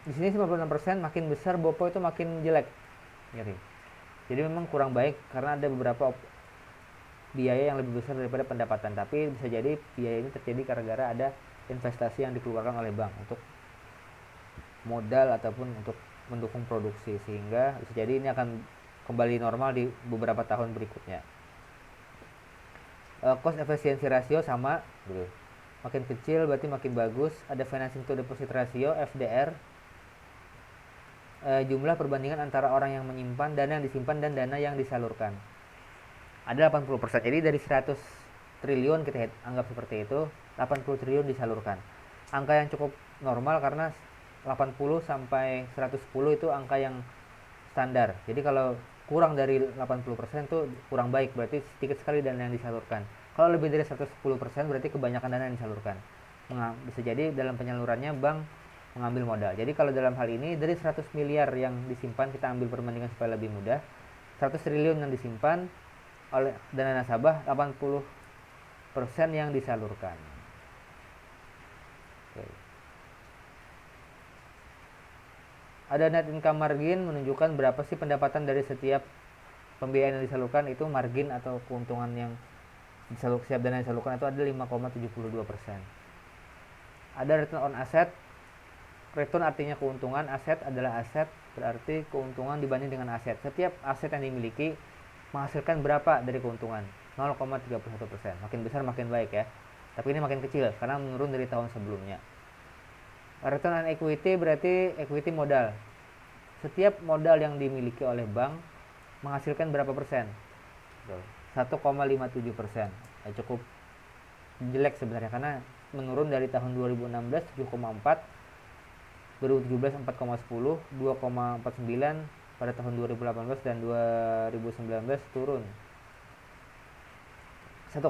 di sini 96%, makin besar Bopo itu makin jelek. Jadi memang kurang baik karena ada beberapa biaya yang lebih besar daripada pendapatan. Tapi bisa jadi biaya ini terjadi gara-gara ada investasi yang dikeluarkan oleh bank untuk modal ataupun untuk mendukung produksi, sehingga bisa jadi ini akan kembali normal di beberapa tahun berikutnya. Cost efficiency ratio sama gitu. Makin kecil berarti makin bagus. Ada financing to deposit ratio FDR, jumlah perbandingan antara orang yang menyimpan, dana yang disimpan dan dana yang disalurkan. Ada 80%. Jadi dari 100 triliun kita anggap seperti itu, 80 triliun disalurkan. Angka yang cukup normal karena 80 sampai 110 itu angka yang standar. Jadi kalau kurang dari 80% itu kurang baik, berarti sedikit sekali dana yang disalurkan. Kalau lebih dari 110% berarti kebanyakan dana yang disalurkan. Bisa jadi dalam penyalurannya bank mengambil modal. Jadi kalau dalam hal ini dari 100 miliar yang disimpan, kita ambil perbandingan supaya lebih mudah. 100 triliun yang disimpan oleh dana nasabah, 80% yang disalurkan. Oke. Ada net income margin, menunjukkan berapa sih pendapatan dari setiap pembiayaan yang disalurkan. Itu margin atau keuntungan yang setiap dana yang disalurkan itu ada 5,72%. Ada return on asset. Return artinya keuntungan, aset adalah aset, berarti keuntungan dibanding dengan aset. Setiap aset yang dimiliki menghasilkan berapa dari keuntungan? 0,31%. Makin besar makin baik ya. Tapi ini makin kecil karena menurun dari tahun sebelumnya. Return on equity berarti equity modal. Setiap modal yang dimiliki oleh bank menghasilkan berapa persen? 1,57%. Cukup jelek sebenarnya karena menurun dari tahun 2016 7,4, 2017 4,10, 2,49 pada tahun 2018 dan 2019 turun 1,57.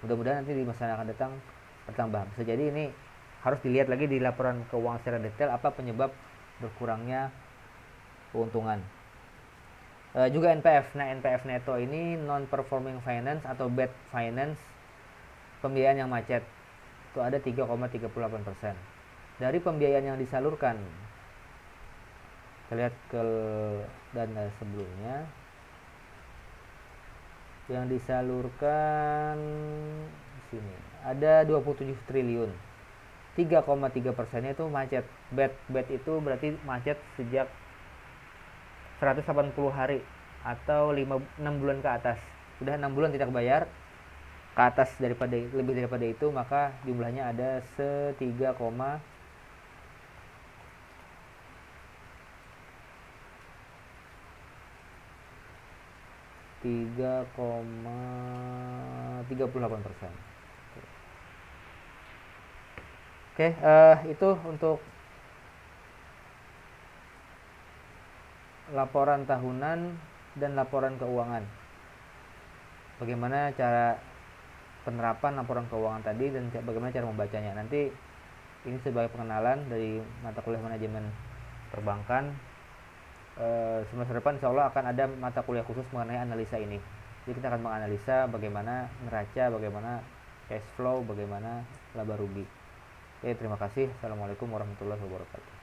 Mudah-mudahan nanti di masa yang akan datang bertambah. Bisa jadi ini harus dilihat lagi di laporan keuangan secara detail apa penyebab berkurangnya keuntungan. Juga NPF. Nah, NPF neto ini non performing finance atau bad finance, pembiayaan yang macet. Itu ada 3,38%. Dari pembiayaan yang disalurkan, kita lihat ke dana sebelumnya. Yang disalurkan di sini ada 27 triliun. 3,3%-nya itu macet. Bad itu berarti macet sejak 180 hari atau 6 bulan ke atas. Sudah 6 bulan tidak bayar ke atas lebih daripada itu, maka jumlahnya ada 3,38%. Oke, itu untuk laporan tahunan dan laporan keuangan. Bagaimana cara penerapan laporan keuangan tadi dan bagaimana cara membacanya. Nanti ini sebagai pengenalan dari mata kuliah manajemen perbankan. Semester depan insya Allah akan ada mata kuliah khusus mengenai analisa ini. Jadi kita akan menganalisa bagaimana neraca, bagaimana cash flow, bagaimana laba rugi. Oke, terima kasih. Assalamualaikum warahmatullahi wabarakatuh.